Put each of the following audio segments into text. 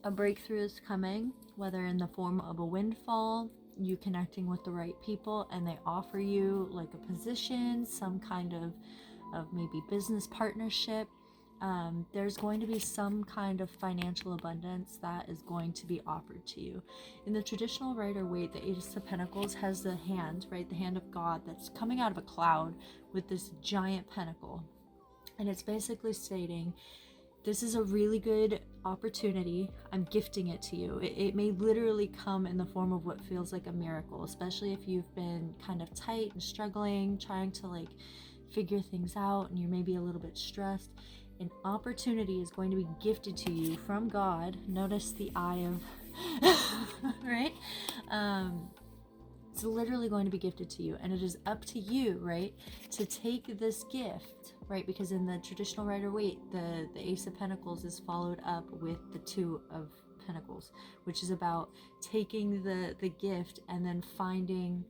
A breakthrough is coming, whether in the form of a windfall, you connecting with the right people, and they offer you like a position, some kind of maybe business partnership. There's going to be some kind of financial abundance that is going to be offered to you. In the traditional Rider-Waite, the Ace of Pentacles has the hand, right? The hand of God that's coming out of a cloud with this giant pentacle. And it's basically stating, this is a really good opportunity. I'm gifting it to you. It may literally come in the form of what feels like a miracle, especially if you've been kind of tight and struggling, trying to like figure things out, and you're maybe a little bit stressed. An opportunity is going to be gifted to you from God. Notice the eye of, right? It's literally going to be gifted to you, and it is up to you, right, to take this gift, right? Because in the traditional Rider-Waite, the Ace of Pentacles is followed up with the Two of Pentacles, which is about taking the gift and then finding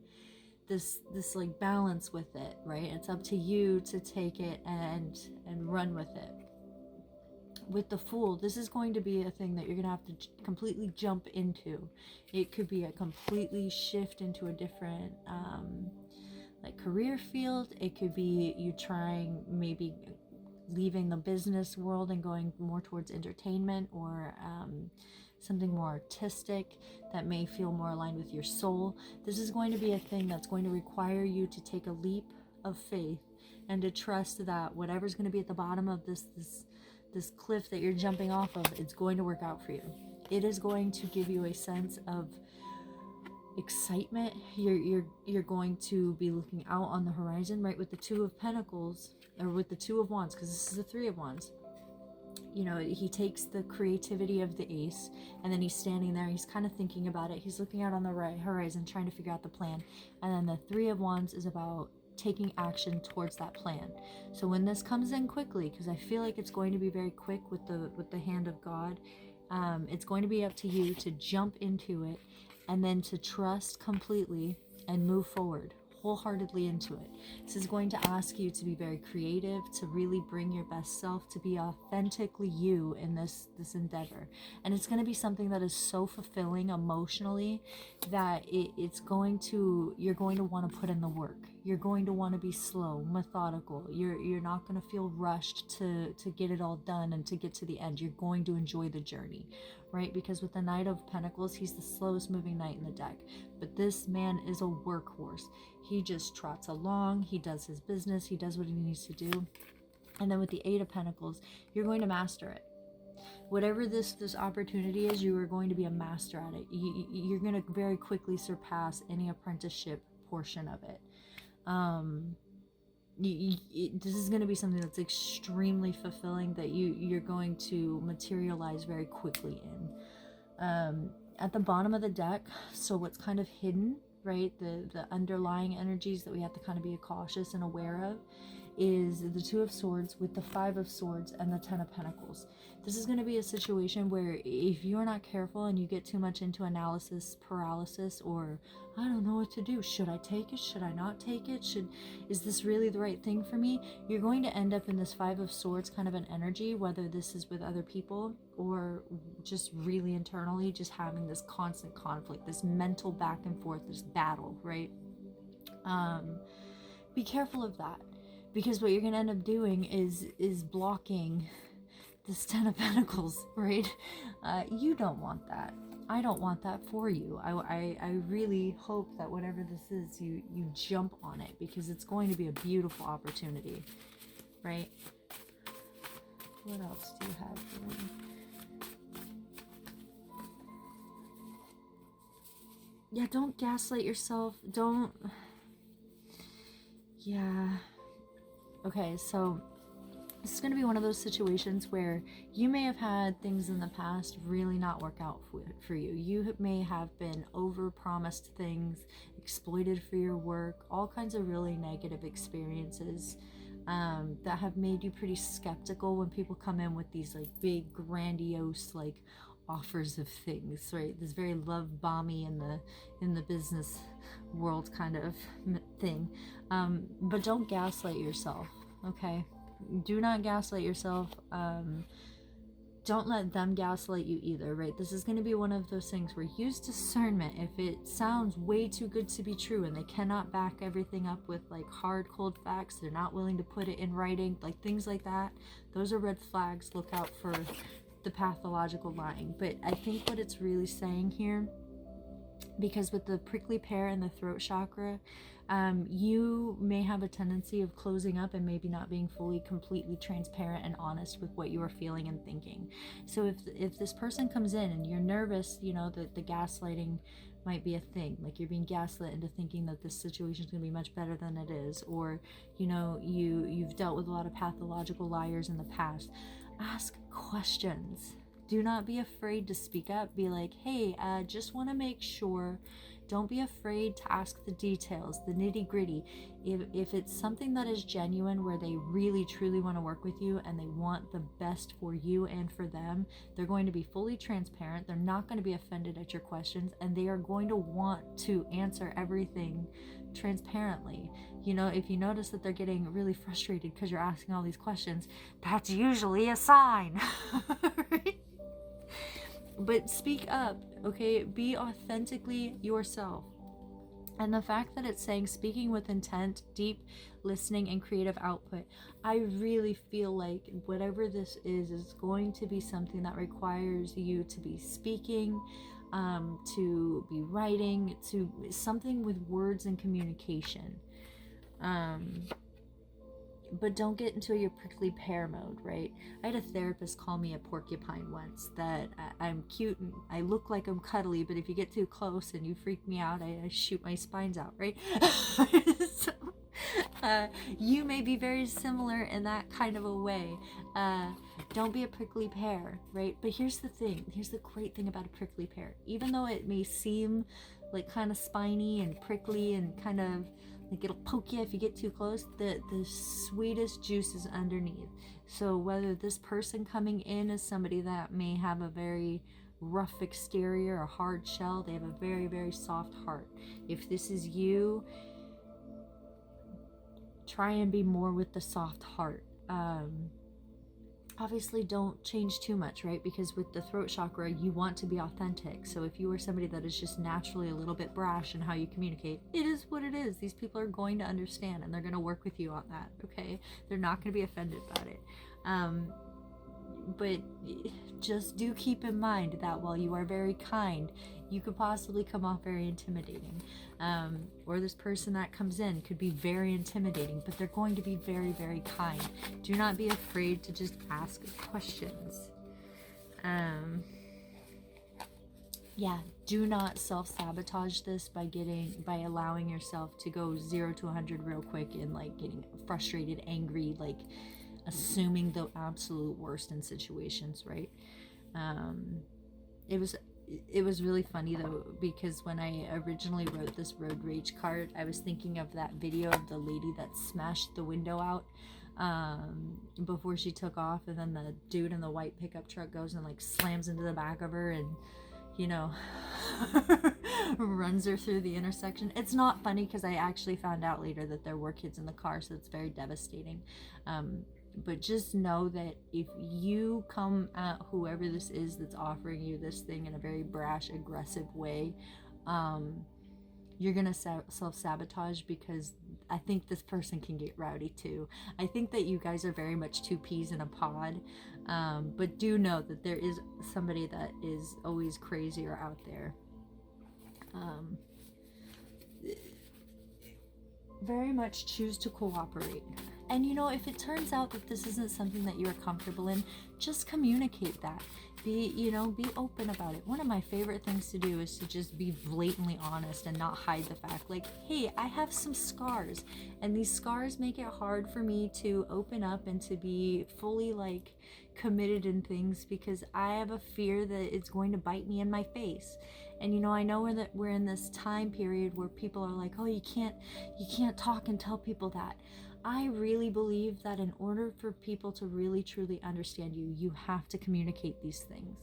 this like balance with it, right? It's up to you to take it and run with it. With the Fool, this is going to be a thing that you're gonna have to completely jump into. It could be a completely shift into a different like career field. It could be you trying maybe leaving the business world and going more towards entertainment, or something more artistic that may feel more aligned with your soul. This is going to be a thing that's going to require you to take a leap of faith and to trust that whatever's going to be at the bottom of this cliff that you're jumping off of, it's going to work out for you. It is going to give you a sense of excitement. You're going to be looking out on the horizon, right? With the Two of Pentacles, or with the Two of Wands, because this is the Three of Wands. You know, he takes the creativity of the Ace, and then he's standing there, he's kind of thinking about it, he's looking out on the right horizon, trying to figure out the plan. And then the Three of Wands is about taking action towards that plan. So when this comes in quickly, because I feel like it's going to be very quick with the hand of God, it's going to be up to you to jump into it, and then to trust completely and move forward wholeheartedly into it. This is going to ask you to be very creative, to really bring your best self, to be authentically you in this endeavor. And it's going to be something that is so fulfilling emotionally that you're going to want to put in the work. You're going to want to be slow, methodical. You're not going to feel rushed to get it all done and to get to the end. You're going to enjoy the journey, right? Because with the Knight of Pentacles, he's the slowest moving knight in the deck. But this man is a workhorse. He just trots along, he does his business, he does what he needs to do. And then with the Eight of Pentacles, you're going to master it. Whatever this opportunity is, you are going to be a master at it. You're going to very quickly surpass any apprenticeship portion of it. This is going to be something that's extremely fulfilling, that you're going to materialize very quickly in. At the bottom of the deck, so what's kind of hidden, right, the underlying energies that we have to kind of be cautious and aware of, is the Two of Swords with the Five of Swords and the Ten of Pentacles. This is going to be a situation where if you're not careful and you get too much into analysis paralysis, or I don't know what to do, should I take it, should I not take it, is this really the right thing for me, you're going to end up in this Five of Swords kind of an energy, whether this is with other people or just really internally, just having this constant conflict, this mental back and forth, this battle, right? Be careful of that, because what you're going to end up doing is blocking this Ten of Pentacles, right? You don't want that. I don't want that for you. I really hope that whatever this is, you jump on it, because it's going to be a beautiful opportunity, right? What else do you have for me? Yeah, don't gaslight yourself. Don't... Yeah. Okay, so this is going to be one of those situations where you may have had things in the past really not work out for you. You may have been over-promised things, exploited for your work, all kinds of really negative experiences that have made you pretty skeptical when people come in with these like big, grandiose, like offers of things, right? This very love bomby in the business world kind of thing. But don't gaslight yourself, okay? Do not gaslight yourself. don't let them gaslight you either, right? This is going to be one of those things where use discernment. If it sounds way too good to be true and they cannot back everything up with like hard, cold facts, they're not willing to put it in writing, like things like that, those are red flags. Look out for the pathological lying. But I think what it's really saying here, because with the prickly pear and the throat chakra, you may have a tendency of closing up and maybe not being fully, completely transparent and honest with what you are feeling and thinking. So if this person comes in and you're nervous, you know, that the gaslighting might be a thing, like you're being gaslit into thinking that this situation is going to be much better than it is, or you know, you've dealt with a lot of pathological liars in the past, ask questions. Do not be afraid to speak up. Be like, hey, just want to make sure. Don't be afraid to ask the details, the nitty gritty. If it's something that is genuine, where they really truly want to work with you and they want the best for you and for them, they're going to be fully transparent. They're not going to be offended at your questions, and they are going to want to answer everything transparently. You know, if you notice that they're getting really frustrated because you're asking all these questions, that's usually a sign. Right? But speak up, okay? Be authentically yourself. And the fact that it's saying speaking with intent, deep listening, and creative output, I really feel like whatever this is going to be something that requires you to be speaking, to be writing, to something with words and communication. But don't get into your prickly pear mode, right? I had a therapist call me a porcupine once, that I'm cute and I look like I'm cuddly, but if you get too close and you freak me out, I shoot my spines out, right? So, you may be very similar in that kind of a way. Don't be a prickly pear, right? But here's the thing. Here's the great thing about a prickly pear. Even though it may seem like kind of spiny and prickly and kind of like it'll poke you if you get too close, the sweetest juice is underneath. So whether this person coming in is somebody that may have a very rough exterior, a hard shell, they have a very, very soft heart. If this is you, try and be more with the soft heart. Obviously don't change too much, right? Because with the throat chakra, you want to be authentic. So if you are somebody that is just naturally a little bit brash in how you communicate, it is what it is. These people are going to understand, and they're going to work with you on that, okay? They're not going to be offended about it. But just do keep in mind that while you are very kind, you could possibly come off very intimidating. Or this person that comes in could be very intimidating, but they're going to be very, very kind. Do not be afraid to just ask questions. Yeah, do not self-sabotage this by allowing yourself to go 0 to 100 real quick and like getting frustrated, angry, like assuming the absolute worst in situations, right? It was really funny though, because when I originally wrote this road rage card, I was thinking of that video of the lady that smashed the window out before she took off, and then the dude in the white pickup truck goes and like slams into the back of her and, you know, runs her through the intersection. It's not funny because I actually found out later that there were kids in the car, so it's very devastating. But just know that if you come at whoever this is that's offering you this thing in a very brash, aggressive way, you're going to self-sabotage, because I think this person can get rowdy too. I think that you guys are very much two peas in a pod, but do know that there is somebody that is always crazier out there. Very much choose to cooperate. And you know, if it turns out that this isn't something that you're comfortable in, just communicate that. Be open about it. One of my favorite things to do is to just be blatantly honest and not hide the fact, like, hey, I have some scars, and these scars make it hard for me to open up and to be fully like committed in things, because I have a fear that it's going to bite me in my face. And you know, I know that we're in this time period where people are like, oh, you can't talk and tell people that. I really believe that in order for people to really truly understand you, you have to communicate these things.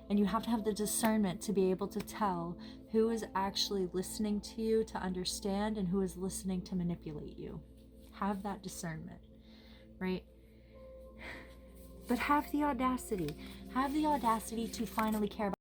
And you have to have the discernment to be able to tell who is actually listening to you to understand and who is listening to manipulate you. Have that discernment, right? But have the audacity to finally care about